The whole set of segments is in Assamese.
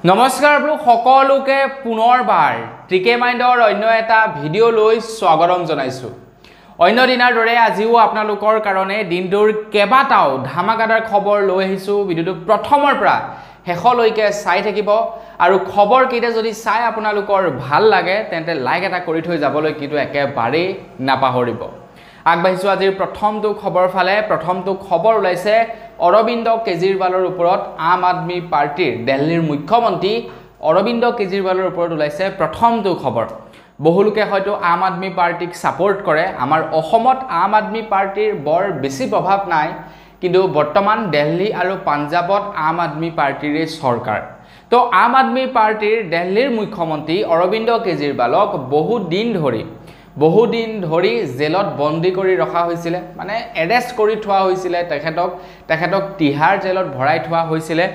নমস্কাৰ সকলোকে পুনৰবাৰ টিকে মাইণ্ডৰ অন্য এটা ভিডিঅ' লৈ স্বাগতম জনাইছো। অন্য দিনৰ দৰে আজিও আপোনালোকৰ কাৰণে দিনটোৰ কেবাটাও ধামাকাদাৰ খবৰ লৈ আহিছো। ভিডিঅ'টো প্ৰথমৰ পৰা শেষলৈকে চাই থাকিব আৰু খবৰ কেইটা যদি চাই আপোনালোকৰ ভাল লাগে তেন্তে লাইক এটা কৰি থৈ যাবলৈ কিন্তু একেবাৰে নাপাহৰিব। আগবাঢ়িছো আজিৰ প্ৰথমটো খবৰ ফালে। প্ৰথমটো খবৰ ওলাইছে অৰবিন্দ কেজৰিৱালৰ ওপৰত আম আদমি পাৰ্টিৰ দিল্লীৰ মুখ্যমন্ত্ৰী অৰবিন্দ কেজৰিৱালৰ ওপৰত ওলাইছে প্ৰথমটো খবৰ। বহুলোকে হয়তো আম আদমি পাৰ্টিক সাপোৰ্ট কৰে। আমাৰ অসমত আম আদমি পাৰ্টিৰ বৰ বেছি প্ৰভাৱ নাই, কিন্তু বৰ্তমান দিল্লী আৰু পাঞ্জাবত আম আদমি পাৰ্টিৰে চৰকাৰ। তো আম আদমি পাৰ্টিৰ দিল্লীৰ মুখ্যমন্ত্ৰী অৰবিন্দ কেজৰিৱালক বহু দিন ধৰি জেলত বন্দী কৰি ৰখা হৈছিলে, মানে এৰেষ্ট কৰি থোৱা হৈছিলে। তেখেতক তিহাৰ জেলত ভৰাই থোৱা হৈছিলে।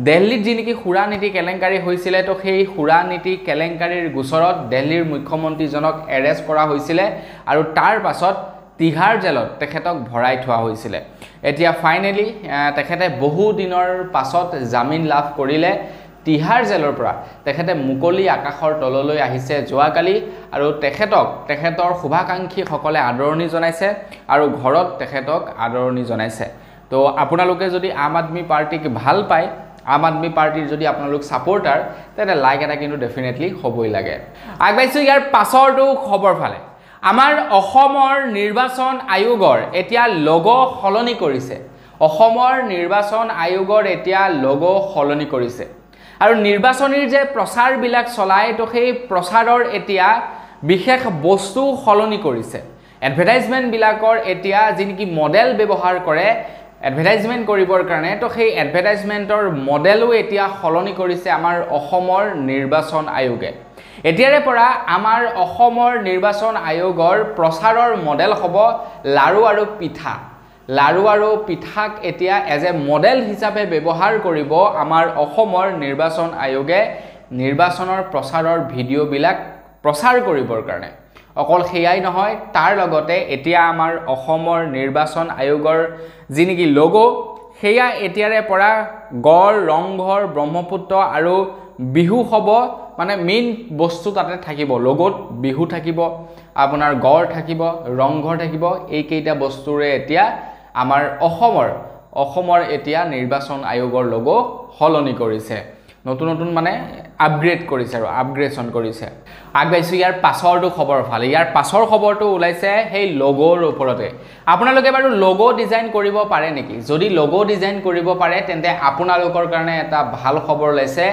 দিল্লীত যি নেকি সুৰা নীতি কেলেংকাৰী হৈছিলে, তো সেই সুৰা নীতি কেলেংকাৰীৰ গোচৰত দিল্লীৰ মুখ্যমন্ত্ৰীজনক এৰেষ্ট কৰা হৈছিলে আৰু তাৰ পাছত তিহাৰ জেলত তেখেতক ভৰাই থোৱা হৈছিলে। এতিয়া ফাইনেলি তেখেতে বহু দিনৰ পাছত জামিন লাভ কৰিলে। তিহাৰ জেলৰ পৰা তেখেতে মুকলি আকাশৰ তললৈ আহিছে যোৱাকালি আৰু তেখেতৰ শুভাকাংক্ষীসকলে আদৰণি জনাইছে আৰু ঘৰত তেখেতক আদৰণি জনাইছে। তো আপোনালোকে যদি আম আদমি পাৰ্টিক ভাল পায়, আম আদমি পাৰ্টিৰ যদি আপোনালোক সাপোৰ্টাৰ, তেন্তে লাইক এটা কিন্তু ডেফিনেটলি হ'বই লাগে। আগবাঢ়িছোঁ ইয়াৰ পাছৰটো খবৰ ফালে। আমাৰ অসমৰ নিৰ্বাচন আয়োগৰ এতিয়া লগো সলনি কৰিছে। অসমৰ নিৰ্বাচন আয়োগৰ এতিয়া লগো সলনি কৰিছে আৰু নিৰ্বাচনীৰ যে প্ৰচাৰবিলাক চলায়, তো সেই প্ৰচাৰৰ এতিয়া বিশেষ বস্তু সলনি কৰিছে। এডভাৰটাইজমেণ্টবিলাকৰ এতিয়া যি নেকি মডেল ব্যৱহাৰ কৰে এডভাৰটাইজমেণ্ট কৰিবৰ কাৰণে, তো সেই এডভাৰটাইজমেণ্টৰ মডেলো এতিয়া সলনি কৰিছে আমাৰ অসমৰ নিৰ্বাচন আয়োগে। এতিয়াৰে পৰা আমাৰ অসমৰ নিৰ্বাচন আয়োগৰ প্ৰচাৰৰ মডেল হ'ব লাৰু আৰু পিঠা। লাৰু আৰু পিঠাক এতিয়া এজ এ মডেল হিচাপে ব্যৱহাৰ কৰিব আমাৰ অসমৰ নিৰ্বাচন আয়োগে নিৰ্বাচনৰ প্ৰচাৰৰ ভিডিঅ'বিলাক প্ৰচাৰ কৰিবৰ কাৰণে। অকল সেয়াই নহয়, তাৰ লগতে এতিয়া আমাৰ অসমৰ নিৰ্বাচন আয়োগৰ যি নেকি লগো, সেয়া এতিয়াৰে পৰা গড়, ৰংঘৰ, ব্ৰহ্মপুত্ৰ আৰু বিহু হ'ব। মানে মেইন বস্তু তাতে থাকিব। লগোত বিহু থাকিব, আপোনাৰ গড় থাকিব, ৰংঘৰ থাকিব। এইকেইটা বস্তুৰে এতিয়া আমাৰ অসমৰ এতিয়া নিৰ্বাচন আয়োগৰ লগো সলনি কৰিছে। নতুন মানে আপগ্ৰেড কৰিছে আৰু আপগ্ৰেডেশ্যন কৰিছে। আগবাঢ়িছোঁ ইয়াৰ পাছৰটো খবৰ ফালে। ইয়াৰ পাছৰ খবৰটো ওলাইছে সেই লগোৰ ওপৰতে। আপোনালোকে বাৰু লগো ডিজাইন কৰিব পাৰে নেকি? যদি লগো ডিজাইন কৰিব পাৰে তেন্তে আপোনালোকৰ কাৰণে এটা ভাল খবৰ ওলাইছে।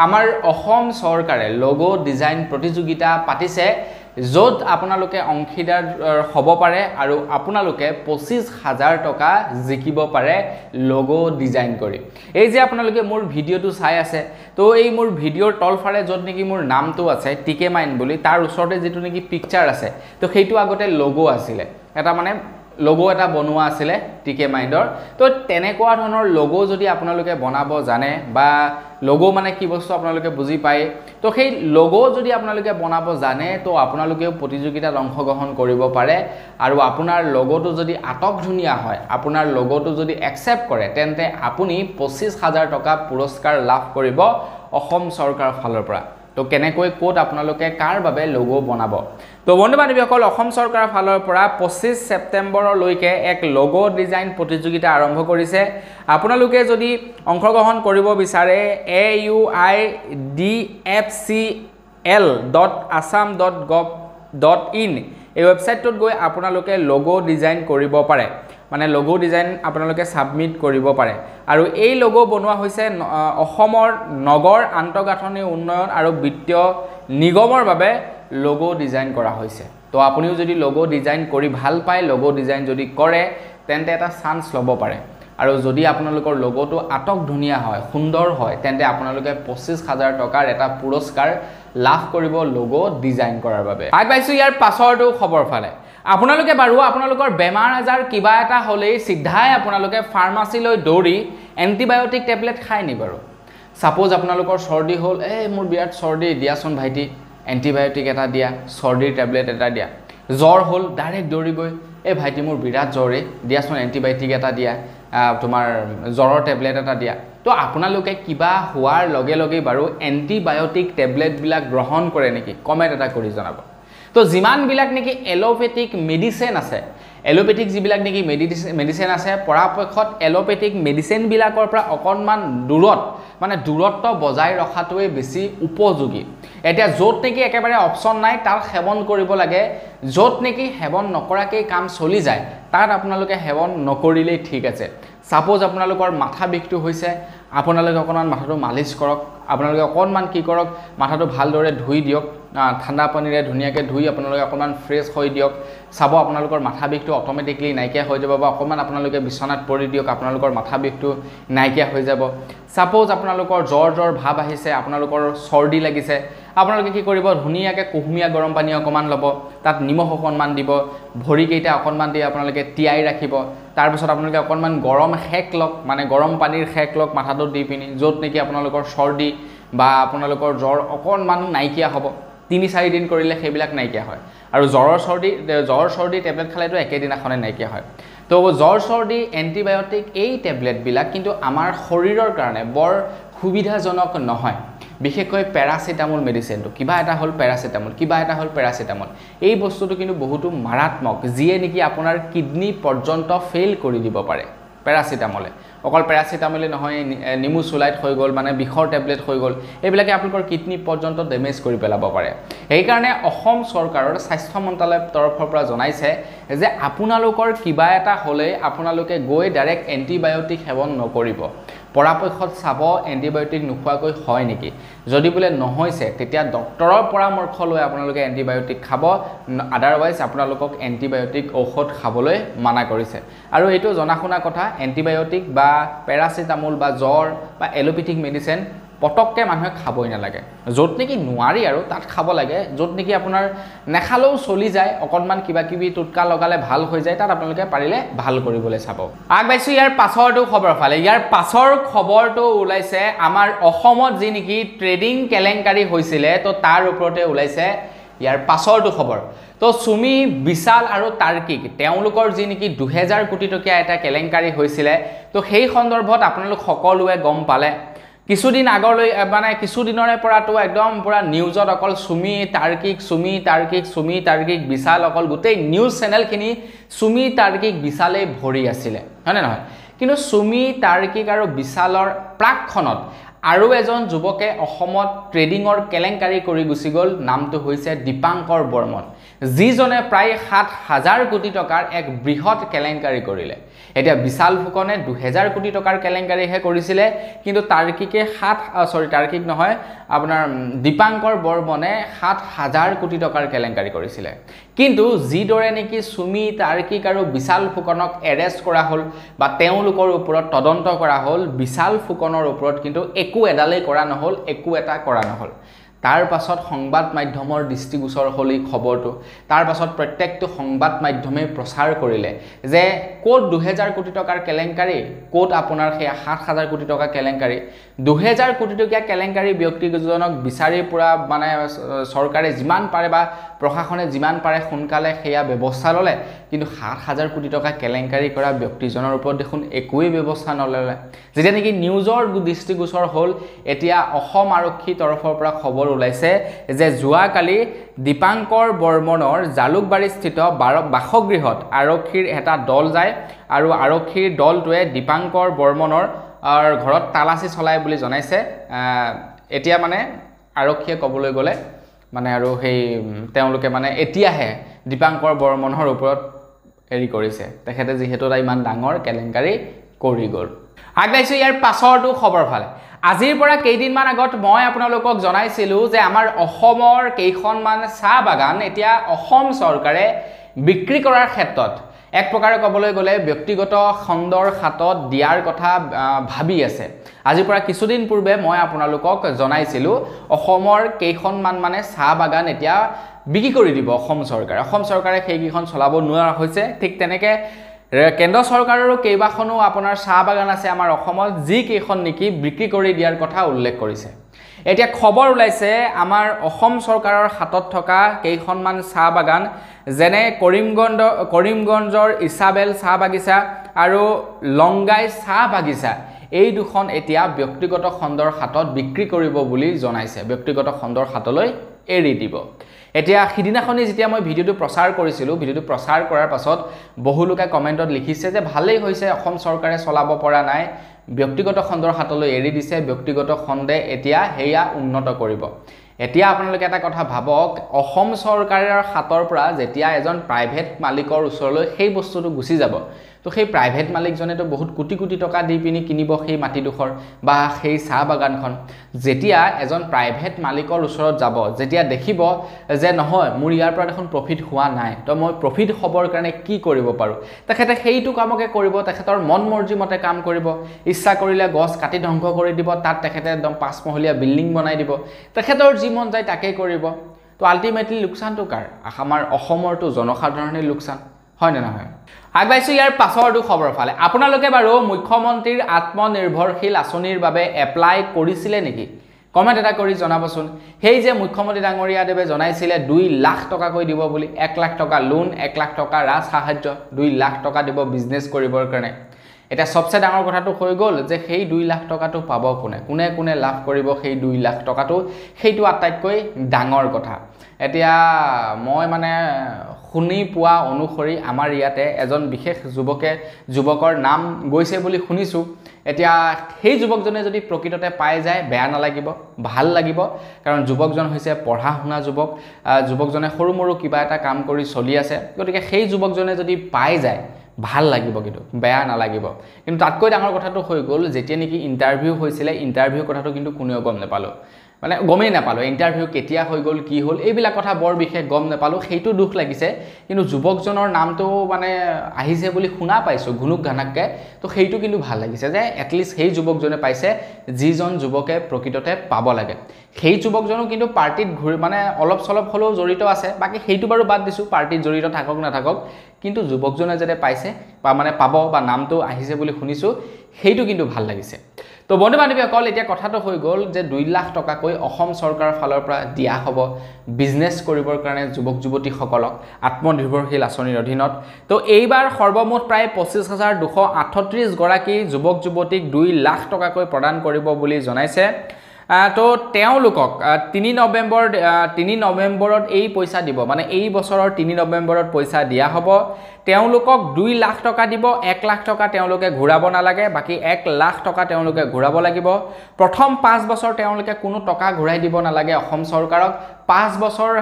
আমাৰ অসম চৰকাৰে লগো ডিজাইন প্ৰতিযোগিতা পাতিছে, য'ত আপোনালোকে অংশীদাৰ হ'ব পাৰে আৰু আপোনালোকে 25,000 টকা জিকিব পাৰে লগো ডিজাইন কৰি। এই যে আপোনালোকে মোৰ ভিডিঅ'টো চাই আছে, তো এই মোৰ ভিডিঅ'ৰ তলফালে য'ত নেকি মোৰ নামটো আছে টিকে মাইণ্ড বুলি, তাৰ ওচৰতে যিটো নেকি পিকচাৰ আছে, তো সেইটো আগতে লগো আছিলে। এটা মানে লগো এটা বনোৱা আছিলে টিকে মাইণ্ডৰ। তো তেনেকুৱা ধৰণৰ লগো যদি আপোনালোকে বনাব জানে, বা লগো মানে কি বস্তু আপোনালোকে বুজি পায়, তো সেই লগো যদি আপোনালোকে বনাব জানে, তো আপোনালোকেও প্ৰতিযোগিতাত অংশগ্ৰহণ কৰিব পাৰে। আৰু আপোনাৰ লগোটো যদি আটক ধুনীয়া হয়, আপোনাৰ লগোটো যদি একচেপ্ট কৰে, তেন্তে আপুনি 25,000 টকা পুৰস্কাৰ লাভ কৰিব অসম চৰকাৰৰ ফালৰ পৰা। তো কেনেকৈ ক'ত আপোনালোকে কাৰ বাবে লগো বনাব? তো বন্ধু বান্ধৱীসকল, অসম চৰকাৰৰ ফালৰ পৰা 25 ছেপ্টেম্বৰলৈকে এক লগো ডিজাইন প্ৰতিযোগিতা আৰম্ভ কৰিছে। আপোনালোকে যদি অংশগ্ৰহণ কৰিব বিচাৰে auidfcl.assam.gov.in এই ৱেবছাইটটোত গৈ আপোনালোকে লগো ডিজাইন কৰিব পাৰে। মানে লগো ডিজাইন আপোনালোকে ছাবমিট কৰিব পাৰে। আৰু এই লগো বনোৱা হৈছে অসমৰ নগৰ আন্তঃগাঁথনি উন্নয়ন আৰু বিত্তীয় নিগমৰ বাবে লগো ডিজাইন কৰা হৈছে। তো আপুনিও যদি লগো ডিজাইন কৰি ভাল পায়, লগো ডিজাইন যদি কৰে, তেন্তে এটা চান্স ল'ব পাৰে। আৰু যদি আপোনালোকৰ লগোটো আটক ধুনীয়া হয়, সুন্দৰ হয়, তেন্তে আপোনালোকে 25,000 টকাৰ এটা পুৰস্কাৰ লাভ কৰিব লগো ডিজাইন কৰাৰ বাবে। আগবাঢ়িছোঁ ইয়াৰ পাছৰটো খবৰ ফালে। আপোনালোকে বাৰু আপোনালোকৰ বেমাৰ আজাৰ কিবা এটা হ'লেই চিধাই আপোনালোকে ফাৰ্মাচীলৈ দৌৰি এণ্টিবায়'টিক টেবলেট খায় নি বাৰু? ছাপ'জ আপোনালোকৰ চৰ্দি হ'ল, মোৰ বিৰাট চৰ্দি, দিয়াচোন ভাইটি এণ্টিবায়'টিক এটা দিয়া, চৰ্দিৰ টেবলেট এটা দিয়া। জ্বৰ হ'ল, ডাইৰেক্ট দৌৰি গৈ, ভাইটি মোৰ বিৰাট জ্বৰে, দিয়াচোন এণ্টিবায়'টিক এটা দিয়া, তোমাৰ জ্বৰৰ টেবলেট এটা দিয়া। তো তো আপোনালোকে কিবা হোৱাৰ লগে লগে বাৰু এন্টিবায়োটিক টেবলেটবিলাক গ্ৰহণ কৰে নেকি কমেন্ট এটা কৰি জনাব তো যিমানবিলাক নেকি এলোপেথিক মেডিচিন আছে এলোপেথিক যিবিলাক নেকি মেডিচিন আছে পৰাপক্ষত এলোপেথিক মেডিচিন বিলাকৰ পৰা অকনমান দূৰত মানে দূৰত্ব বজাই ৰখাটোৱে বেছি উপযোগী এতিয়া য'ত নেকি একেবাৰে অপচন নাই তাৰ সেৱন কৰিব লাগে য'ত নেকি সেৱন নকৰাকৈ কাম চলি যায় তাত আপোনালোকে সেৱন নকৰিলেই ঠিক আছে সাপোজ আপোনালোকৰ মাথা বিষটো হৈছে আপোনালোকে অকনমান মাথাটো মালিশ কৰক আপোনালোকে অকনমান কি কৰক মাথাটো ভালদৰে ধুই দিয়ক ঠাণ্ডা পানীৰে ধুনীয়াকৈ ধুই আপোনালোকে অকনমান ফ্ৰেছ হৈ দিয়ক চাব আপোনালোকৰ মাথা বিষটো অটোমেটিকলি নাইকিয়া হৈ যাব বা অকনমান আপোনালোকে বিছনাত পৰি দিয়ক আপোনালোকৰ মাথা বিষটো নাইকিয়া হৈ যাব সাপোজ আপোনালোকৰ জ্বৰ ভাব আহিছে আপোনালোকৰ চৰ্দি লাগিছে আপোনালোকে কি কৰিব ধুনীয়াকৈ কুহুমীয়া গৰম পানী অকমান ল'ব তাত নিমখ অকনমান দিব ভৰিকেইটা অকনমান দি আপোনালোকে তিয়াই ৰাখিব তাৰ পিছত আপোনালোকে অকনমান গৰম হেক লওক মানে গৰম পানীৰ হেক লওক মাথাটো দি পিনি য'ত নেকি আপোনালোকৰ চৰ্দি বা আপোনালোকৰ জ্বৰ অকনমান নাইকিয়া হ'ব 3-4 দিন কৰিলে সেইবিলাক নাইকিয়া হয় আৰু জ্বৰ চৰ্দি টেবলেট খালেতো একেদিনাখনে নাইকিয়া হয় তো জ্বৰ চৰ্দি এন্টিবায়োটিক এই টেবলেটবিলাক কিন্তু আমাৰ শৰীৰৰ কাৰণে বৰ সুবিধাজনক নহয় বিশেষকৈ প্যাৰাসিটামল মেডিচিনটো কিবা এটা হল প্যাৰাসিটামল এই বস্তুটো কিন্তু বহুতো মাৰাত্মক যিয়ে নেকি আপোনাৰ কিডনি পৰ্যন্ত ফেইল কৰি দিব পাৰে প্যাৰাসিটামলে অকল প্যাৰাসিটামলে নহয় নিমুচুলাইট হৈ গ'ল মানে বিষৰ টেবলেট হৈ গ'ল এইবিলাকে আপোনালোকৰ কিডনি পৰ্যন্ত ডেমেজ কৰি পেলাব পাৰে এই কাৰণে অসম চৰকাৰৰ স্বাস্থ্য মন্ত্ৰালয়ৰ তৰফৰ পৰা জনাইছে যে আপোনালোকৰ কিবা এটা হলে আপোনালোকে গৈ ডাইৰেক্ট এন্টিবায়োটিক সেৱন নকৰিব পৰাপক্ষত চাব এন্টিবায়োটিক নোখোৱাকৈ হয় নেকি যদি বোলে নহৈছে তেতিয়া ডক্টৰৰ পৰামৰ্শ লৈ আপোনালোকে এন্টিবায়োটিক খাব আদাৰৱাইজ আপোনালোকক এন্টিবায়োটিক ঔষধ খাবলৈ মানা কৰিছে আৰু এইটো জনাশুনা কথা এন্টিবায়োটিক বা প্যাৰাসিটামল বা জ্বৰ বা এলোপেথিক মেডিচিন পটককে মানুহে খাবই নালাগে য'ত নেকি নোৱাৰি আৰু তাত খাব লাগে য'ত নেকি আপোনাৰ নেখালেও চলি যায় অকনমান কিবা কিবি টুটকা লগালে ভাল হৈ যায় তাত আপোনালোকে পাৰিলে ভাল কৰিবলৈ চাব আগবাইছো ইয়াৰ পাছৰটো খবৰ ফালে ইয়াৰ পাছৰ খবৰটো ওলাইছে আমাৰ অসমত যি নেকি ট্ৰেডিং কেলেংকাৰী হৈছিলে তো তাৰ ওপৰতে ওলাইছে ইয়াৰ পাছৰটো খবৰ তো সুমি বিশাল আৰু তাৰ্কিক তেওঁলোকৰ যি নেকি 2000 কোটি টকীয়া এটা কেলেংকাৰী হৈছিলে তো সেই সন্দৰ্ভত আপোনালোক সকলোৱে গম পালে কিছুদিন আগলৈ মানে কিছুদিনৰে পৰাটো একদম পুৰা নিউজত অকল সুমি তাৰ্কিক বিশাল অকল গোটেই নিউজ চেনেলখিনি সুমি তাৰ্কিক বিশালে ভৰি আছিলে হয়নে নহয় কিন্তু সুমি তাৰ্কিক আৰু বিশালৰ প্ৰাকখনত আৰু এজন যুৱকে অসমত ট্ৰেডিংৰ কেলেংকাৰী কৰি গুচি গ'ল নামটো হৈছে দীপাংকৰ বৰ্মন যিজনে প্ৰায় 7000 কোটি টকাৰ এক বৃহৎ কেলেংকাৰী কৰিলে এতিয়া বিশাল ফুকনে 2000 কোটি টকাৰ কেলেংকাৰীহে কৰিছিলে কিন্তু তাৰ্কিকে তাৰ্কিক নহয় আপোনাৰ দীপাংকৰ বৰ্মনে 7000 কোটি টকাৰ কেলেংকাৰী কৰিছিলে কিন্তু যিদৰে নেকি সুমি তাৰ্কিক আৰু বিশাল ফুকনক এৰেষ্ট কৰা হল বা তেওঁলোকৰ ওপৰত তদন্ত কৰা হল বিশাল ফুকনৰ ওপৰত কিন্তু একো এডালেই কৰা নহল একো এটা কৰা নহল তাৰ পাছত সংবাদ মাধ্যমৰ দৃষ্টিগোচৰ হলি খবৰটো তাৰ পাছত প্ৰত্যেকটো সংবাদ মাধ্যমে প্ৰচাৰ কৰিলে যে কোট 2000 কোটি টকাৰ কেলেংকাৰী কোট আপোনাৰ সেই 7000 কোটি টকা কেলেংকাৰী 2000 কোটি টকা কেলেংকাৰী ব্যক্তিজনক বিচাৰি পুৰা মানে চৰকাৰে যিমান পাৰে বা প্ৰশাসনে যিমান পাৰে সোনকালে সেয়া ব্যৱস্থা ললে কিন্তু 7000 কোটি টকা কেলেংকাৰী কৰা ব্যক্তিজনৰ ওপৰত দেখোন একোই ব্যৱস্থা নললে যেতিয়া নেকি নিউজৰ দৃষ্টিগোচৰ হল এতিয়া অসম আৰক্ষী তৰফৰ পৰা খবৰ ওলাইছে যে যোৱাকালি দীপাংকৰ বৰ্মনৰ জালুকবাৰীস্থিত বাসগৃহত আৰক্ষীৰ এটা দল যায় আৰু আৰক্ষীৰ দলটোৱে দীপাংকৰ বৰ্মনৰ ঘৰত তালাচী চলাই বুলি জনাইছে এতিয়া মানে আৰক্ষীয়ে কবলৈ গলে মানে আৰু সেই তেওঁলোকে মানে এতিয়াহে দীপাংকৰ বৰ্মনৰ ওপৰত এৰি কৰিছে তেখেতে যিহেতু ইমান ডাঙৰ কেলেংকাৰী কৰি গ'ল আগবাইছো ইয়াৰ পাছৰটো খবৰ ফালে আজিৰ পৰা কেইদিনমান আগত মই আপোনালোকক জনাইছিলো যে আমাৰ অসমৰ কেইখনমান চাহ বাগান এতিয়া অসম চৰকাৰে বিক্ৰী কৰাৰ ক্ষেত্ৰত এক প্ৰকাৰে ক'বলৈ গ'লে ব্যক্তিগত খণ্ডৰ হাতত দিয়াৰ কথা ভাবি আছে আজিৰ পৰা কিছুদিন পূৰ্বে মই আপোনালোকক জনাইছিলো অসমৰ কেইখনমান মানে চাহ বাগান এতিয়া বিক্ৰী কৰি দিব অসম চৰকাৰে সেইকেইখন চলাব নোৱাৰা হৈছে ঠিক তেনেকৈ কেন্দ্ৰ চৰকাৰৰো কেইবাখনো আপোনাৰ চাহ বাগান আছে আমাৰ অসমত যি কেইখন নেকি বিক্ৰী কৰি দিয়াৰ কথা উল্লেখ কৰিছে এতিয়া খবৰ ওলাইছে আমাৰ অসম চৰকাৰৰ হাতত থকা কেইখনমান চাহ বাগান যেনে কৰিমগঞ্জৰ ইছাবেল চাহ বাগিচা আৰু লংগাই চাহ বাগিচা এই দুখন এতিয়া ব্যক্তিগত খণ্ডৰ হাতত বিক্ৰী কৰিব বুলি জনাইছে ব্যক্তিগত খণ্ডৰ হাতলৈ এৰি দিব এতিয়া সিদিনাখনি যেতিয়া মই ভিডিওটো প্ৰচাৰ কৰিছিলো ভিডিওটো প্ৰচাৰ কৰাৰ পাছত বহু লোকে কমেন্টত লিখিছে যে ভালেই হৈছে অসম চৰকাৰে চলাব পৰা নাই ব্যক্তিগত খণ্ডৰ হাতলৈ এৰি দিছে ব্যক্তিগত খণ্ডে এতিয়া হেয়া উন্নত কৰিব এতিয়া আপোনালোকে এটা কথা ভাবক অসম চৰকাৰৰ হাতৰ পৰা যেতিয়া এজন প্ৰাইভেট মালিকৰ ওচৰলৈ সেই বস্তুটো গুচি যাব তো সেই প্ৰাইভেট মালিকজনে তো বহুত কোটি কোটি টকা দি পিনি কিনিব সেই মাটিডোখৰ বা সেই চাহ বাগানখন যেতিয়া এজন প্ৰাইভেট মালিকৰ ওচৰত যাব যেতিয়া দেখিব যে নহয় মোৰ ইয়াৰ পৰা এখন প্ৰফিট হোৱা নাই তো মই প্ৰফিট হবৰ কাৰণে কি কৰিব পাৰো তেখেতে সেইটো কামকে কৰিব তেখেতৰ মন মৰ্জি মতে কাম কৰিব ইচ্ছা কৰিলে গছ কাটি ধ্বংস কৰি দিব তাত তেখেতে একদম 5 মহলীয়া বিল্ডিং বনাই দিব তেখেতৰ যি মন যায় তাকে কৰিব তো আলটিমেটলি লোকসানটো কাৰ আমাৰ অসমৰটো জনসাধাৰণৰ লোকসান হয় না নহয় আগবাইছো ইয়াৰ পাছৰটো খবৰ ফালে আপোনালোকে বাৰু মুখ্যমন্ত্ৰীৰ আত্মনিৰ্ভৰশীল আঁচনিৰ বাবে এপ্লাই কৰিছিলে নেকি কমেন্ট এটা কৰি জনাবচোন হেই যে মুখ্যমন্ত্ৰী ডাঙৰীয়া দেৱে জনাইছিলে 2 লাখ টকা কৈ দিব বুলি 1 লাখ টকা লোন 1 লাখ টকা ৰাজ সাহায্য 2 লাখ টকা দিব বিজনেস কৰিবৰ কাৰণে এটা সবচেয়ে ডাঙৰ কথাটো হৈ গল যে সেই 2 লাখ টকাটো পাব কোনে কোনে লাভ কৰিব সেই 2 লাখ টকাটো সেইটো আটাইতকৈ ডাঙৰ কথা এতিয়া মই মানে শুনি পোৱা অনুসৰি আমাৰ ইয়াতে এজন বিশেষ যুৱকৰ নাম গৈছে বুলি শুনিছো এতিয়া সেই যুৱকজনে যদি প্ৰকৃততে পাই যায় বেয়া নালাগিব ভাল লাগিব কাৰণ যুৱকজন হৈছে পঢ়া শুনা যুৱকজনে সৰু মৰু কিবা এটা কাম কৰি চলি আছে গতিকে সেই যুৱকজনে যদি পাই যায় ভাল লাগিব কিন্তু বেয়া নালাগিব কিন্তু তাতকৈ ডাঙৰ কথাটো হৈ গল যেতিয়া নেকি ইন্টাৰভিউ হৈছিলে ইন্টাৰভিউ কথাটো কিন্তু কোনেও গম নাপালো মানে গমেই নাপালো ইন্টাৰভিউ কেতিয়া হৈ গল কি হল এইবিলাক কথা বৰ বিশেষ গম নাপালো সেইটো দুখ লাগিছে কিন্তু যুৱকজনৰ নামটো মানে আহিছে বুলি শুনা পাইছো ঘুনুক ঘানাককে তো সেইটো কিন্তু ভাল লাগিছে যে এটলিষ্ট সেই যুৱকজনে পাইছে যিজন যুৱকে প্ৰকৃততে পাব লাগে সেই যুৱকজনো কিন্তু পাৰ্টিত মানে অলপ সলপ হলেও জড়িত আছে বাকি সেইটো বাৰু বাদ দিছো পাৰ্টিত জড়িত থাকক না থাকক কিন্তু যুৱকজনে যেতে পাইছে বা মানে পাব বা নামটো আহিছে বুলি শুনিছো সেইটো কিন্তু ভাল লাগিছে তো বন্ধু বান্ধৱীসকল এতিয়া কথাটো হৈ গল যে 2 লাখ টকা কৈ অসম চৰকাৰৰ ফালৰ পৰা দিয়া হ'ব বিজনেস কৰিবৰ কাৰণে যুৱক যুৱতীসকলক আত্মনিৰ্ভৰশীল আঁচনিৰ অধীনত তো এইবাৰ সৰ্বমুঠ প্ৰায় 25238 গৰাকী যুৱক যুৱতীক 2 লাখ টকা কৈ প্ৰদান কৰিব বুলি জনাইছে তো তেওঁলোকক 3 নৱেম্বৰত এই পইচা দিব মানে এই বছৰৰ 3 নৱেম্বৰত পইচা দিয়া হ'ব তেওঁলোকক 2 লাখ টকা দিব 1 লাখ টকা তেওঁলোকে ঘূৰাব নালাগে বাকি 1 লাখ টকা তেওঁলোকে ঘূৰাব লাগিব প্ৰথম 5 বছৰ তেওঁলোকে কোনো টকা ঘূৰাই দিব নালাগে অসম চৰকাৰক 5 বছৰ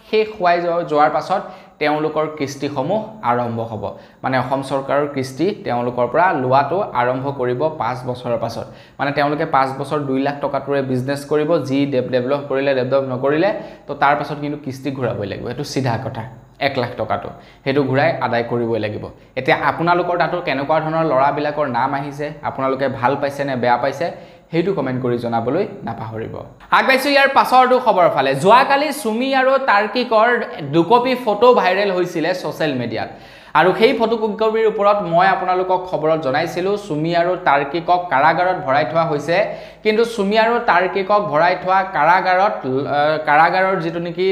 শেষ হোৱাই যোৱাৰ পাছত তেওঁলোকৰ কিস্তিসমূহ আৰম্ভ হ'ব মানে অসম চৰকাৰৰ কিস্তি তেওঁলোকৰ পৰা লোৱাটো আৰম্ভ কৰিব 5 বছৰৰ পাছত মানে তেওঁলোকে 5 বছৰ 2 লাখ টকাটোৰে বিজনেস কৰিব যি ডেভেলপ কৰিলে ডেভেলপ নকৰিলে তো তাৰ পাছত কিন্তু কিস্তি ঘূৰাবই লাগিব এটো সিধা কথা 1 লাখ টকাটো হেতু ঘূৰাই আদায় কৰিবই লাগিব এতিয়া আপোনালোকৰ তাতো কেনেকুৱা ধৰণৰ লৰাবিলাকৰ নাম আহিছে আপোনালোকে ভাল পাইছে নে বেয়া পাইছে হেতু কমেন্ট কৰি জনাবলৈ নাপাহৰিব আগবাইছো ইয়াৰ পাছৰটো খবৰ ফালে যোৱাকালি সুমি আৰু তাৰ্কিকৰ দুকপি ফটো ভাইৰেল হৈছিলে সোশ্যাল মিডিয়াত আৰু সেই ফটো কপিৰ ওপৰত মই আপোনালোকক খবৰত জনাইছিলো সুমি আৰু তাৰ্কিকক কাৰাগাৰত ভৰাই থোৱা হৈছে কিন্তু সুমি আৰু তাৰ্কিকক ভৰাই থোৱা কাৰাগাৰৰ যেটো নেকি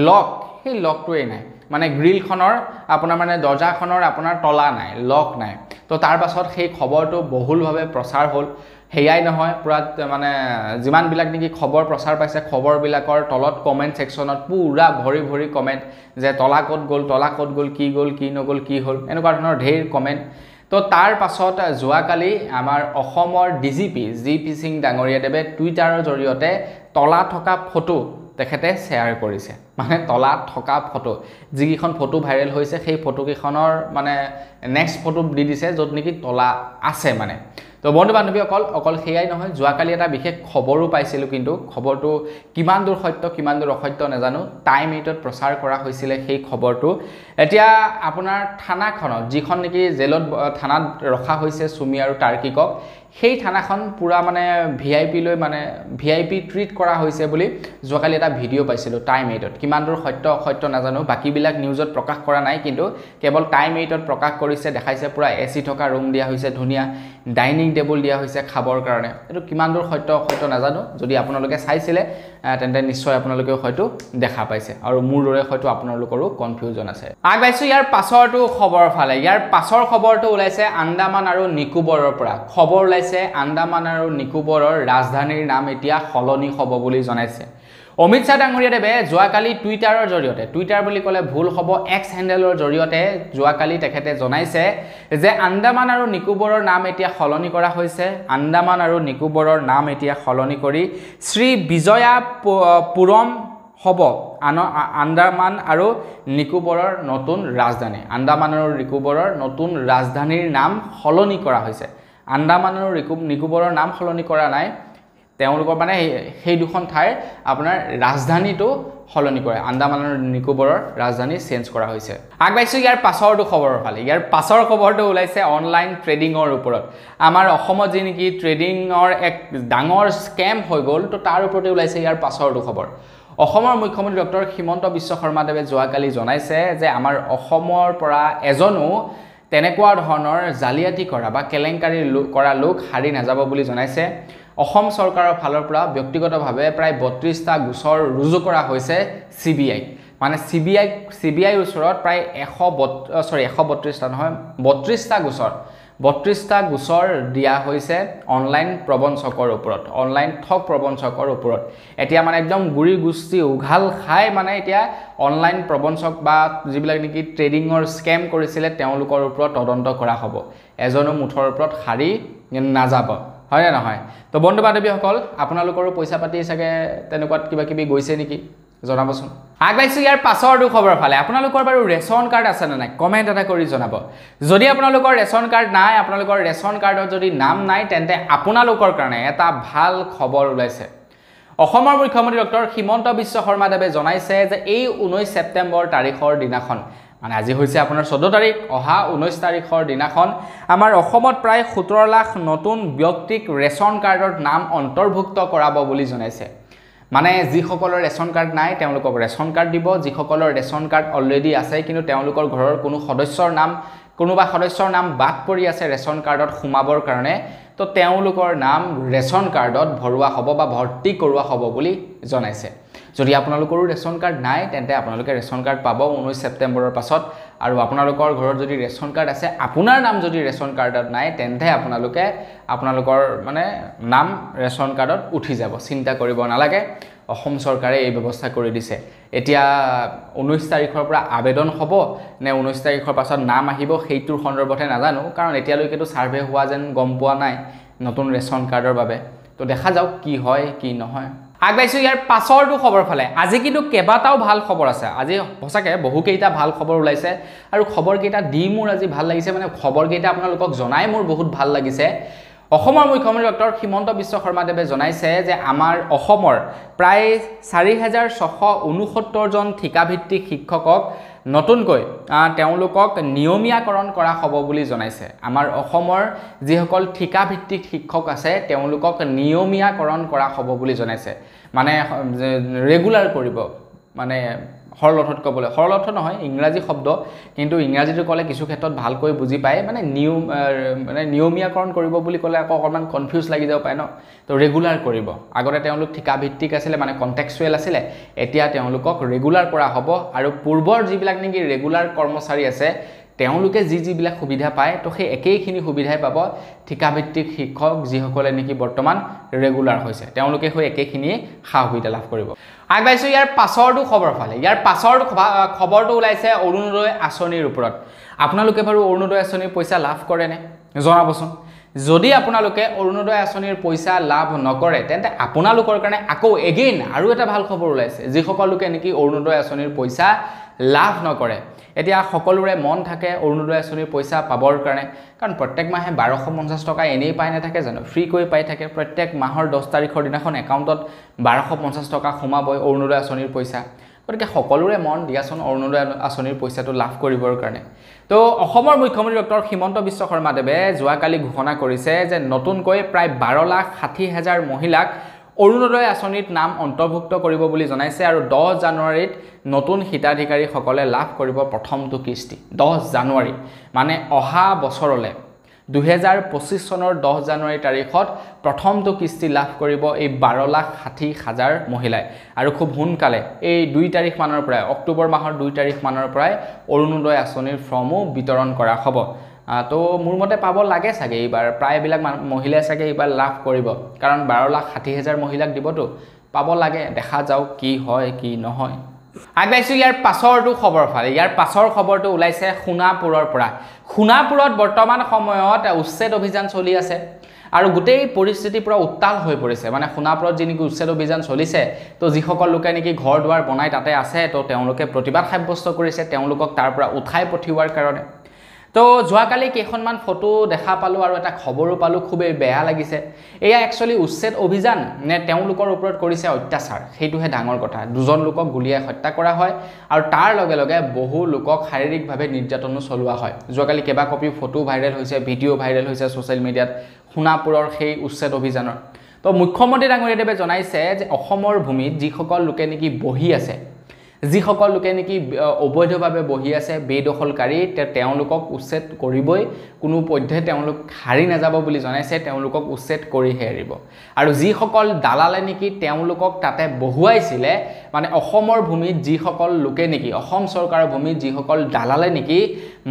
লক সেই লকটোৱে নাই মানে গ্ৰিলখনৰ আপোনাৰ মানে দৰ্জাখনৰ আপোনাৰ তলা নাই লক নাই তো তাৰ পাছত সেই খবৰটো বহুলভাৱে প্ৰচাৰ হ'ল হেয়াই নহয় পুৰা মানে যিমান বিলাক নেকি খবৰ প্ৰচাৰ পাইছে খবৰ বিলাকৰ তলত কমেন্ট সেকশনত পুৰা ভৰি ভৰি কমেন্ট যে তলা কত গল কি নগল কি হল এনেকুৱা ধৰণৰ ঢেৰ কমেন্ট তো তাৰ পাছত যোৱাকালি আমাৰ অসমৰ ডিজিপি জিপি সিং ডাঙৰীয়া দেৱে টুইটাৰৰ জৰিয়তে তলা থকা ফটো তেখেতে শেয়াৰ কৰিছে মানে তলা থকা ফটো যিখন ফটো ভাইৰেল হৈছে সেই ফটো কিখনৰ মানে নেক্সট ফটো দি দিছে যত নেকি তলা আছে মানে তো বন্ধু বান্ধৱী অকল হেয়াই নহয় যোৱাকালি এটা বিশেষ খবৰো পাইছিল কিন্তু খবৰটো কিমান দূৰ সত্য কিমান দূৰ অসত্য নাজানো টাইম 8ত প্ৰচাৰ কৰা হৈছিল সেই খবৰটো এতিয়া আপোনাৰ থানাখনত যিখন নেকি জেলত থানাত ৰখা হৈছে সুমি আৰু তাৰ্কিকক সেই থানাখন পুৰা মানে ভিআইপি লৈ মানে ভিআইপি ট্ৰিট কৰা হৈছে বুলি যোৱাকালি এটা ভিডিও পাইছিল টাইম 8ত কিমান দূৰ সত্য অসত্য নাজানো বাকি বিলাক নিউজত প্ৰকাশ কৰা নাই কিন্তু কেৱল টাইম 8ত প্ৰকাশ কৰিছে দেখাইছে পুৰা এসি থকা ৰুম দিয়া হৈছে ধুনিয়া ডাইনিং টেবুল দিয়া হৈছে খাবৰ কাৰণে এটো কিমান দূৰ সত্য অসত্য নাজানো যদি আপোনালোকে চাইছিলে তেন্তে নিশ্চয় আপোনালোকে হয়তো দেখা পাইছে আৰু মোৰ দৰে হয়তো আপোনালোকৰো কনফিউজন আছে আগবাইছো ইয়াৰ পাছৰটো খবৰ ফালে ইয়াৰ পাছৰ খবৰটো ওলাইছে আন্দামান আৰু নিকোবৰৰ পৰা খবৰ ওলাইছে ওলাইছে আন্দামান আৰু নিকোবৰৰ ৰাজধানীৰ নাম এতিয়া সলনি হ'ব বুলি জনাইছে অমিত শাহ ডাঙৰীয়াদেৱে যোৱাকালি টুইটাৰৰ জৰিয়তে টুইটাৰ বুলি ক'লে ভুল হ'ব এক্স হেণ্ডেলৰ জৰিয়তে যোৱাকালি তেখেতে জনাইছে যে আন্দামান আৰু নিকোবৰৰ নাম এতিয়া সলনি কৰা হৈছে আন্দামান আৰু নিকোবৰৰ নাম এতিয়া সলনি কৰি শ্ৰী বিজয়াপুৰম হ'ব আন্দামান আৰু নিকোবৰৰ নতুন ৰাজধানী আন্দামান আৰু নিকোবৰৰ নতুন ৰাজধানীৰ নাম সলনি কৰা হৈছে আন্দামান আৰু নিকোবৰৰ নাম সলনি কৰা নাই তেওঁলোকৰ মানে সেই দুখন ঠাইৰ আপোনাৰ ৰাজধানীটো সলনি কৰে আন্দামান আৰু নিকোবৰৰ ৰাজধানী চেঞ্জ কৰা হৈছে আগবাইছো ইয়াৰ পাছৰটো খবৰৰ ফালে ইয়াৰ পাছৰ খবৰটো ওলাইছে অনলাইন ট্ৰেডিঙৰ ওপৰত আমাৰ অসমত যি নেকি ট্ৰেডিঙৰ এক ডাঙৰ স্কেম হৈ গ'ল তো তাৰ ওপৰতে ওলাইছে ইয়াৰ পাছৰটো খবৰ অসমৰ মুখ্যমন্ত্ৰী ডক্টৰ হিমন্ত বিশ্ব শৰ্মাদেৱে যোৱাকালি জনাইছে যে আমাৰ অসমৰ পৰা এজনো তেনেকুৱা ধৰণৰ জালিয়াতি কৰা বা কেলেংকাৰী কৰা লোক হাৰি নাযাব বুলি জনাইছে অসম চৰকাৰৰ ফালৰ পৰা ব্যক্তিগতভাৱে প্ৰায় 32টা গোচৰ ৰুজু কৰা হৈছে সিবিআই মানে সিবিআইৰ ওচৰত প্ৰায় 132টা নহয় 32টা গোচৰ দিয়া হৈছে অনলাইন প্ৰবঞ্চকৰ ওপৰত অনলাইন ঠগ প্ৰবঞ্চকৰ ওপৰত এতিয়া মানে একদম গুৰি গুষ্টি উঘাল খাই মানে এতিয়া অনলাইন প্ৰবঞ্চক বা যিবিলাক নেকি ট্ৰেডিঙৰ স্কেম কৰিছিলে তেওঁলোকৰ ওপৰত তদন্ত কৰা হ'ব এজনো মুঠৰ ওপৰত হাৰি নাযাব হয় না নহয় তো বন্ধু বান্ধৱীসকল আপোনালোকৰো পইচা পাতি চাগে তেনেকুৱাত কিবা কিবি গৈছে নেকি জনাবচোন আগবাইছো ইয়াৰ পাছৰটো খবৰ ফালে আপোনালোকৰ বাৰু ৰেচন কাৰ্ড আছে নে নাই কমেন্ট এটা কৰি জনাব যদি আপোনালোকৰ ৰেচন কাৰ্ড নাই আপোনালোকৰ ৰেচন কাৰ্ডত যদি নাম নাই তেন্তে আপোনালোকৰ কাৰণে এটা ভাল খবৰ ওলাইছে অসমৰ মুখ্যমন্ত্ৰী ডক্টৰ হিমন্ত বিশ্ব শৰ্মাদেৱে জনাইছে যে এই 19 ছেপ্টেম্বৰ তাৰিখৰ দিনাখন মানে আজি হৈছে আপোনাৰ 14 তাৰিখ অহা 19 তাৰিখৰ দিনাখন আমাৰ অসমত প্ৰায় 17 লাখ নতুন ব্যক্তিক ৰেচন কাৰ্ডৰ নাম অন্তৰ্ভুক্ত কৰাব বুলি জনাইছে মানে যিসকলৰ ৰেচন কাৰ্ড নাই তেওঁলোকক ৰেচন কাৰ্ড দিব যিসকলৰ ৰেচন কাৰ্ড অলৰেডি আছে কিন্তু তেওঁলোকৰ ঘৰৰ কোনো সদস্যৰ নাম বাদ পৰি আছে ৰেচন কাৰ্ডত সোমাবৰ কাৰণে তো তেওঁলোকৰ নাম ৰেচন কাৰ্ডত ভৰোৱা হ'ব বা ভৰ্তি কৰোৱা হ'ব বুলি জনাইছে যদি আপোনালোকৰ ৰেচন কাৰ্ড নাই তেন্তে আপোনালোকে ৰেচন কাৰ্ড পাব 19 ছেপ্টেম্বৰৰ পাছত আৰু আপোনালোকৰ ঘৰত যদি ৰেচন কাৰ্ড আছে আপোনাৰ নাম যদি ৰেচন কাৰ্ডত নাই তেন্তে আপোনালোকৰ মানে নাম ৰেচন কাৰ্ডত উঠি যাব চিন্তা কৰিব নালাগে অসম চৰকাৰে এই ব্যৱস্থা কৰি দিছে এতিয়া 19 তাৰিখৰ পৰা আবেদন হ'ব নে 19 তাৰিখৰ পাছত নাম আহিব সেইটোৰ সন্দৰ্ভতে নাজানো কাৰণ এতিয়ালৈকেতো সাৰ্ভে হোৱা যেন গম পোৱা নাই নতুন ৰেচন কাৰ্ডৰ বাবে তো দেখা যাওক কি হয় কি নহয় আগবাইছো ইয়াৰ পাছৰটো খবৰ ফালে আজি কিন্তু কেবাটাও ভাল খবৰ আছে আজি সঁচাকে বহুকেইটা ভাল খবৰ ওলাইছে আৰু খবৰকেইটা দি মোৰ আজি ভাল লাগিছে মানে খবৰকেইটা আপোনালোকক জনাই মোৰ বহুত ভাল লাগিছে অসমৰ মুখ্যমন্ত্ৰী ডক্টৰ হিমন্ত বিশ্ব শৰ্মাদেৱে জনাইছে যে আমাৰ অসমৰ প্ৰায় 4669 জন ঠিকাভিত্তিক শিক্ষকক নতুনকৈ তেওঁলোকক নিয়মীয়াকৰণ কৰা হ'ব বুলি জনাইছে আমাৰ অসমৰ যিসকল ঠিকাভিত্তিক শিক্ষক আছে তেওঁলোকক নিয়মীয়াকৰণ কৰা হ'ব বুলি জনাইছে মানে ৰেগুলাৰ কৰিব মানে সৰল অৰ্থত ক'বলৈ সৰল অৰ্থ নহয় ইংৰাজী শব্দ কিন্তু ইংৰাজীটো ক'লে কিছু ক্ষেত্ৰত ভালকৈ বুজি পায় মানে নিয়মীয়াকৰণ কৰিব বুলি ক'লে আকৌ অকণমান কনফিউজ লাগি যাব পাৰে ন তো ৰেগুলাৰ কৰিব আগতে তেওঁলোক ঠিকাভিত্তিক আছিলে মানে কণ্টেক্সুৱেল আছিলে এতিয়া তেওঁলোকক ৰেগুলাৰ কৰা হ'ব আৰু পূৰ্বৰ যিবিলাক নেকি ৰেগুলাৰ কৰ্মচাৰী আছে তেওঁলোকে যিবিলাক সুবিধা পায় তো সেই একেইখিনি সুবিধাই পাব ঠিকাভিত্তিক শিক্ষক যিসকলে নেকি বৰ্তমান ৰেগুলাৰ হৈছে তেওঁলোকে হৈ একেইখিনি সা সুবিধা লাভ কৰিব আগবাইছো ইয়াৰ পাছৰটো খবৰ ফালে ইয়াৰ পাছৰ খবৰটো ওলাইছে অৰুণোদয় আঁচনিৰ ওপৰত আপোনালোকে বাৰু অৰুণোদয় আঁচনিৰ পইচা লাভ কৰেনে জনাবচোন যদি আপোনালোকে অৰুণোদয় আঁচনিৰ পইচা লাভ নকৰে তেন্তে আপোনালোকৰ কাৰণে আকৌ এগেইন আৰু এটা ভাল খবৰ ওলাইছে যিসকলোকে নেকি অৰুণোদয় আঁচনিৰ পইচা লাভ নকৰে এতিয়া সকলোৰে মন থাকে অৰুণোদয় আঁচনিৰ পইচা পাবৰ কাৰণে কাৰণ প্ৰত্যেক মাহে 1250 টকা এনেই পাই নাথাকে জানো ফ্ৰী কৰি পাই থাকে প্ৰত্যেক মাহৰ 10 তাৰিখৰ দিনাখন একাউণ্টত 1250 টকা সোমাবই অৰুণোদয় আঁচনিৰ পইচা গতিকে সকলোৰে মন দিয়াচোন অৰুণোদয় আঁচনিৰ পইচাটো লাভ কৰিবৰ কাৰণে তো অসমৰ মুখ্যমন্ত্ৰী ডক্টৰ হিমন্ত বিশ্ব শৰ্মাদেৱে যোৱাকালি ঘোষণা কৰিছে যে নতুনকৈ প্ৰায় 12,60,000 মহিলাক অৰুণোদয় আঁচনিত নাম অন্তৰ্ভুক্ত কৰিব বুলি জনাইছে আৰু 10 জানুৱাৰীত নতুন হিতাধিকাৰীসকলে লাভ কৰিব প্ৰথমটো কিস্তি 10 জানুৱাৰী মানে অহা বছৰলৈ 2025 চনৰ 10 জানুৱাৰী তাৰিখত প্ৰথমটো কিস্তি লাভ কৰিব এই 12,60,000 মহিলাই আৰু খুব সোনকালে এই 2 তাৰিখ মানৰ পৰাই অক্টোবৰ মাহৰ 2 তাৰিখ মানৰ পৰাই অৰুণোদয় আঁচনিৰ ফৰ্মো বিতৰণ কৰা হ'ব তো মোৰ মতে পাব লাগে চাগে এইবাৰ প্ৰায়বিলাক মহিলাই চাগে এইবাৰ লাভ কৰিব কাৰণ 12,60,000 মহিলাক দিবতো পাব লাগে দেখা যাওক কি হয় কি নহয় আগবাইছো ইয়াৰ পাছৰটো খবৰ ফালে ইয়াৰ পাছৰ খবৰটো ওলাইছে খুনাপুৰৰ পৰা খুনাপুৰত বৰ্তমান সময়ত উচ্ছেদ অভিযান চলি আছে আৰু গোটেই পৰিস্থিতি পুৰা উত্তাল হৈ পৰিছে মানে খুনাপুৰত যি নেকি উচ্ছেদ অভিযান চলিছে তো যিসকল লোকে নেকি ঘৰ দুৱাৰ বনাই তাতে আছে তো তেওঁলোকে প্ৰতিবাদ সাব্যস্ত কৰিছে তেওঁলোকক তাৰ পৰা উঠাই পঠিওৱাৰ কাৰণে তো যোৱাকালি কেইখনমান ফটো দেখা পালো আৰু এটা খবৰো পালো খুবেই বেয়া লাগিছে এয়া একচুয়ালি উচ্ছেদ অভিযান নে তেওঁলোকৰ ওপৰত কৰিছে অত্যাচাৰ সেইটোহে ডাঙৰ কথা দুজন লোকক গুলিয়াই হত্যা কৰা হয় আৰু তাৰ লগে লগে বহু লোকক শাৰীৰিকভাৱে নিৰ্যাতনো চলোৱা হয় যোৱাকালি কেবা কপি ফটো ভাইৰেল হৈছে ভিডিঅ' ভাইৰেল হৈছে সোশ্যাল মিডিয়াত খুনাপুৰৰ সেই উচ্ছেদ অভিযানৰ তো মুখ্যমন্ত্ৰী ডাঙৰীয়াদেৱে জনাইছে যে অসমৰ ভূমিত যিসকল লোকে নেকি বহি আছে যিসকল লোকে নেকি অবৈধভাৱে বহি আছে বেদখলকাৰী তেওঁলোকক উচ্ছেদ কৰিবই কোনো পধ্যে তেওঁলোক হাৰি নাযাব বুলি জনাইছে তেওঁলোকক উচ্ছেদ কৰিহে এৰিব আৰু যিসকল দালালে নেকি তেওঁলোকক তাতে বহুৱাইছিলে মানে অসমৰ ভূমিত যিসকল লোকে নেকি অসম চৰকাৰৰ ভূমিত যিসকল দালালে নেকি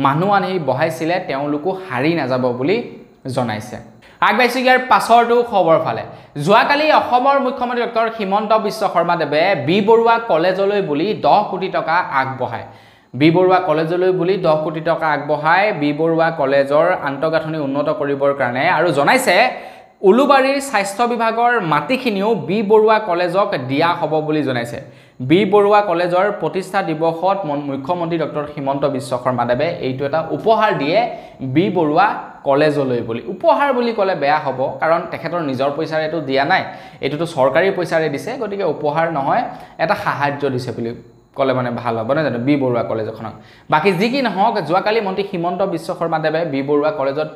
মানুহ আনি বহাইছিলে তেওঁলোকো হাৰি নাযাব বুলি জনাইছে আগবাইছো ইয়াৰ পাছৰটো খবৰ ফালে যোৱাকালি অসমৰ মুখ্যমন্ত্ৰী ডক্টৰ হিমন্ত বিশ্ব শৰ্মাদেৱে বি বৰুৱা কলেজলৈ বুলি 10 কোটি টকা আগবঢ়ায় বি বৰুৱা কলেজলৈ বুলি 10 কোটি টকা আগবঢ়ায় বি বৰুৱা কলেজৰ আন্তঃগাঁথনি উন্নত কৰিবৰ কাৰণে আৰু জনাইছে উলুবাৰীৰ স্বাস্থ্য বিভাগৰ মাটিখিনিও বি বৰুৱা কলেজক দিয়া হ'ব বুলি জনাইছে বি বৰুৱা কলেজৰ প্ৰতিষ্ঠা দিৱসত মুখ্যমন্ত্ৰী ডক্টৰ হিমন্ত বিশ্ব শৰ্মাদেৱে এইটো এটা উপহাৰ দিয়ে বি বৰুৱা কলেজলৈ বুলি উপহাৰ বুলি ক'লে বেয়া হ'ব কাৰণ তেখেতৰ নিজৰ পইচাৰেটো দিয়া নাই এটোটো চৰকাৰী পইচাৰে দিছে গতিকে উপহাৰ নহয় এটা সাহায্য দিছে বুলি কলে মানে ভাল হ'ব না জানো বি বৰুৱা কলেজখন বাকি যি কি নহওক যোৱাকালি মন্ত্ৰী হিমন্ত বিশ্ব শৰ্মাদেৱে বি বৰুৱা কলেজত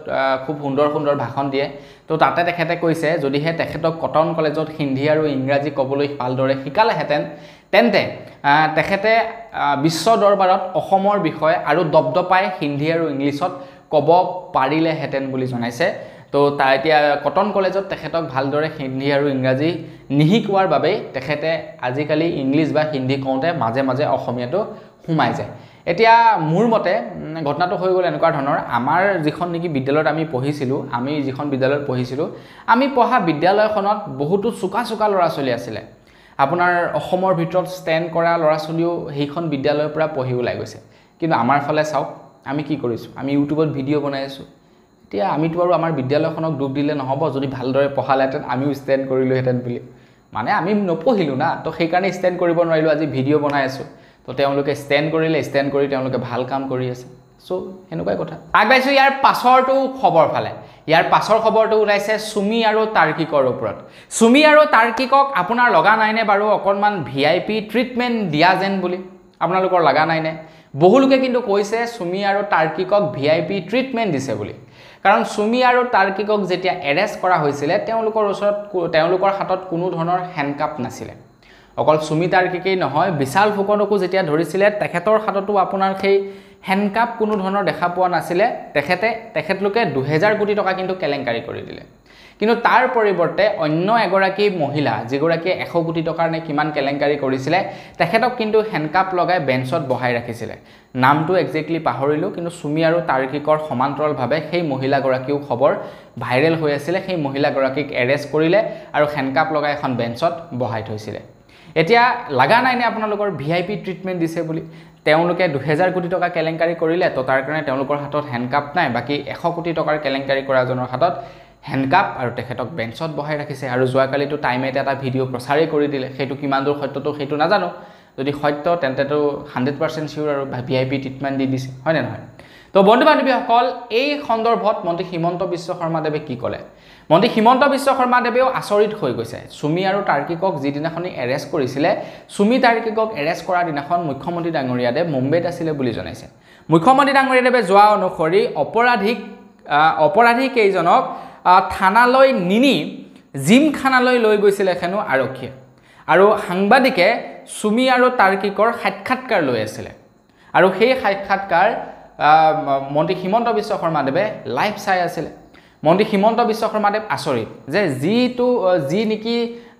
খুব সুন্দৰ সুন্দৰ ভাষণ দিয়ে তো তাতে তেখেতে কৈছে যদিহে তেখেতক কটন কলেজত হিন্দী আৰু ইংৰাজী ক'বলৈ ভালদৰে শিকালেহেঁতেন তেন্তে তেখেতে বিশ্ব দৰবাৰত অসমৰ বিষয়ে আৰু দবদপাই হিন্দী আৰু ইংলিছত ক'ব পাৰিলেহেঁতেন বুলি জনাইছে তো তাৰ এতিয়া কটন কলেজত তেখেতক ভালদৰে হিন্দী আৰু ইংৰাজী নিহিকোৱাৰ বাবে তেখেতে আজিকালি ইংলিছ বা হিন্দী কওঁতে মাজে মাজে অসমীয়াটো সোমাই যায় এতিয়া মোৰ মতে ঘটনাটো হৈ গ'ল এনেকুৱা ধৰণৰ আমাৰ যিখন নেকি বিদ্যালয়ত আমি পঢ়িছিলোঁ আমি যিখন বিদ্যালয়ত পঢ়িছিলোঁ আমি পঢ়া বিদ্যালয়খনত বহুতো চুকা চুকা ল'ৰা ছোৱালী আছিলে আপোনাৰ অসমৰ ভিতৰত ষ্টেণ্ড কৰা ল'ৰা ছোৱালীও সেইখন বিদ্যালয়ৰ পৰা পঢ়ি ওলাই গৈছে কিন্তু আমাৰ ফালে চাওক আমি কি কৰিছোঁ আমি ইউটিউবত ভিডিঅ' বনাই আছোঁ এতিয়া আমিতো আৰু আমাৰ বিদ্যালয়খনক দুখ দিলে নহ'ব যদি ভালদৰে পঢ়ালেহেঁতেন আমিও ষ্টেণ্ড কৰিলোহেঁতেন বুলি মানে আমি নপঢ়িলোঁ না তো সেইকাৰণে ষ্টেণ্ড কৰিব নোৱাৰিলোঁ আজি ভিডিঅ' বনাই আছোঁ তো তেওঁলোকে ষ্টেণ্ড কৰিলে ষ্টেণ্ড কৰি তেওঁলোকে ভাল কাম কৰি আছে সো এনেকুৱাই কথা আগবাইছোঁ ইয়াৰ পাছৰটো খবৰ ফালে ইয়াৰ পাছৰ খবৰটো ওলাইছে সুমি আৰু তাৰ্কিকৰ ওপৰত সুমি আৰু তাৰ্কিকক আপোনাৰ লগা নাইনে বাৰু অকণমান VIP ট্ৰিটমেণ্ট দিয়া যেন বুলি আপোনালোকৰ লগা নাইনে বহু লোকে কিন্তু কৈছে সুমি আৰু তাৰ্কিকক VIP ট্ৰিটমেণ্ট দিছে বুলি কাৰণ সুমি আৰু তাৰ্কিকক যেতিয়া এৰেষ্ট কৰা হৈছিলে তেওঁলোকৰ হাতত কোনো ধৰণৰ হ্যান্ডকাপ নাছিলে অকল সুমি তাৰ্কিকেই নহয় বিশাল ফুকনকো যেতিয়া ধৰিছিলে তেখেতৰ হাততো আপোনাৰ সেই হ্যান্ডকাপ কোনো ধৰণৰ দেখা পোৱা নাছিলে তেখেতলোকে 2000 কোটি টকা কিন্তু কেলেংকাৰী কৰি দিলে কিন্তু তাৰ পৰিৱৰ্তে অন্য এগৰাকী মহিলা যিগৰাকী 100 কোটি টকাৰ নে কিমান কেলেংকাৰী কৰিছিলে তেখেতক কিন্তু হ্যান্ডকাপ লগাই বেঞ্চত বহাই ৰাখিছিলে নামটো এক্স্যাক্টলি পাহৰিলো কিন্তু সুমি আৰু তাৰ্কিকৰ সমান্তৰালভাৱে সেই মহিলাগৰাকীও খবৰ ভাইৰেল হৈ আছিল সেই মহিলাগৰাকীক এৰেষ্ট কৰিলে আৰু হ্যান্ডকাপ লগাই এখন বেঞ্চত বহাই থৈছিলে এতিয়া লাগা নাইনে আপোনালোকৰ VIP ট্ৰিটমেণ্ট দিছে বুলি তেওঁলোকে 2000 কোটি টকা কেলেংকাৰী কৰিলে তো তাৰ কাৰণে তেওঁলোকৰ হাতত হ্যান্ডকাপ নাই বাকি 100 কোটি টকাৰ কেলেংকাৰী কৰা জনৰ হাতত হ্যান্ডকাপ আৰু তেখেতক বেঞ্চত বহাই ৰাখিছে আৰু যোৱাকালিটো টাইমেট এটা ভিডিঅ' প্ৰচাৰেই কৰি দিলে সেইটো কিমান দূৰ সত্যটো সেইটো নাজানো যদি সত্য তেন্তেটো 100% শিওৰ আৰু VIP ট্ৰিটমেণ্ট দি দিছে হয় নে নহয় তো বন্ধু বান্ধৱীসকল এই সন্দৰ্ভত মন্ত্ৰী হিমন্ত বিশ্ব শৰ্মাদেৱে কি ক'লে মন্ত্ৰী হিমন্ত বিশ্ব শৰ্মাদেৱেও আচৰিত হৈ গৈছে সুমি আৰু তাৰ্কিকক যিদিনাখনি এৰেষ্ট কৰিছিলে সুমি তাৰ্কিকক এৰেষ্ট কৰা দিনাখন মুখ্যমন্ত্ৰী ডাঙৰীয়াদেৱ মুম্বাইত আছিলে বুলি জনাইছে মুখ্যমন্ত্ৰী ডাঙৰীয়াদেৱে যোৱা অনুসৰি অপৰাধী কেইজনক থানালৈ নিনি জিমখানালৈ লৈ গৈছিলে হেনো আৰক্ষীয়ে আৰু সাংবাদিকে সুমি আৰু তাৰ্কিকৰ সাক্ষাৎকাৰ লৈ আছিল আৰু সেই সাক্ষাৎকাৰ মন্ত্ৰী হিমন্ত বিশ্ব শৰ্মাদেৱে লাইভ চাই আছিল মন্ত্ৰী হিমন্ত বিশ্ব শৰ্মাদেৱ আচৰিত যে যি নেকি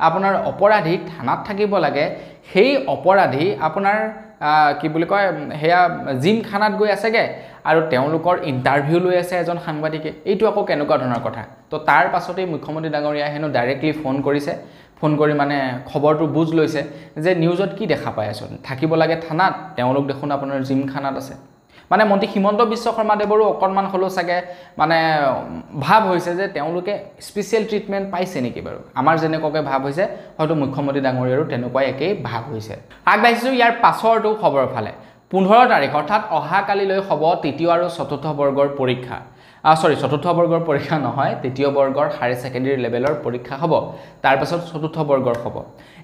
আপোনাৰ অপৰাধী থানাত থাকিব লাগে সেই অপৰাধী আপোনাৰ কি বুলি কয় হেয়া জিম খানাত গৈ আছেগে আৰু তেওঁলোকৰ ইণ্টাৰভিউ লৈ আছে এজন সাংবাদিকে এইটো আকৌ কেনেকুৱা ধৰণৰ কথা তো তাৰ পাছতেই মুখ্যমন্ত্ৰী ডাঙৰীয়া হেনো ডাইৰেক্টলি ফোন কৰিছে ফোন কৰি মানে খবৰটো বুজ লৈছে যে নিউজত কি দেখা পাই আছো থাকিব লাগে থানাত তেওঁলোক দেখোন আপোনাৰ জিম খানাত আছে মানে মন্ত্ৰী হিমন্ত বিশ্ব শৰ্মা দেৱৰো অকণমান হলো চাগে মানে ভাব হৈছে যে তেওঁলোকে স্পেচিয়েল ট্ৰিটমেণ্ট পাইছে নেকি বাৰু আমাৰ যেনেকৈ ভাব হৈছে হয়তো মুখ্যমন্ত্ৰী ডাঙৰীয়াৰো তেনেকুৱা একেই ভাব হৈছে আগবাঢ়িছোঁ ইয়াৰ পাছৰটো খবৰৰ ফালে 15 তাৰিখ অৰ্থাৎ অহাকালিলৈ হ'ব তৃতীয় আৰু চতুৰ্থ বৰ্গৰ পৰীক্ষা চতুৰ্থ বৰ্গৰ পৰীক্ষা নহয় তৃতীয় বৰ্গৰ হায়াৰ ছেকেণ্ডাৰী লেভেলৰ পৰীক্ষা হ'ব তাৰ পাছত চতুৰ্থ বৰ্গৰ হ'ব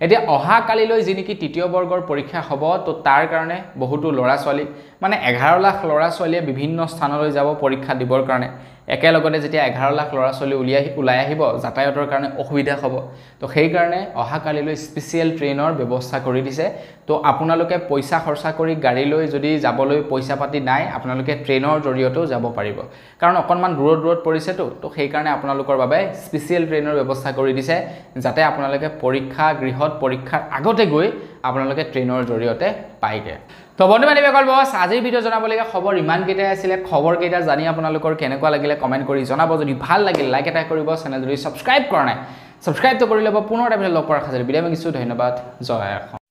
এতিয়া অহাকালিলৈ যি নেকি তৃতীয় বৰ্গৰ পৰীক্ষা হ'ব তো তাৰ কাৰণে বহুতো ল'ৰা ছোৱালী মানে 11 লাখ ল'ৰা ছোৱালীয়ে বিভিন্ন স্থানলৈ যাব পৰীক্ষা দিবৰ কাৰণে একেলগতে যেতিয়া 11 লাখ ল'ৰা ছোৱালী ওলাই আহিব যাতায়াতৰ কাৰণে অসুবিধা হ'ব তো সেই কাৰণে অহাকালিলৈ স্পেচিয়েল ট্ৰেইনৰ ব্যৱস্থা কৰি দিছে তো আপোনালোকে পইচা খৰচা কৰি গাড়ী লৈ যদি যাবলৈ পইচা পাতি নাই আপোনালোকে ট্ৰেইনৰ জৰিয়তেও যাব পাৰিব কাৰণ অকণমান দূৰত পৰিছে তো সেই কাৰণে আপোনালোকৰ বাবে স্পেচিয়েল ট্ৰেইনৰ ব্যৱস্থা কৰি দিছে যাতে আপোনালোকে পৰীক্ষা গৃহত পৰীক্ষাৰ আগতে গৈ আপোনালোকে ট্ৰেইনৰ জৰিয়তে পাইগে তো বন্ধু বান্ধৱীসকল বস আজিৰ ভিডিঅ' জনাবলগীয়া খবৰ ইমানকেইটাই আছিলে খবৰকেইটা জানি আপোনালোকৰ কেনেকুৱা লাগিলে কমেণ্ট কৰি জনাব যদি ভাল লাগিল লাইক এটা কৰিব চেনেল যদি ছাবস্ক্ৰাইব কৰা নাই ছাবস্ক্ৰাইবটো কৰি ল'ব পুনৰ এটা ভিডিঅ' লগ পোৱাৰ আশা কৰিলোঁ বিদায় মাগিছোঁ ধন্যবাদ জয় অসম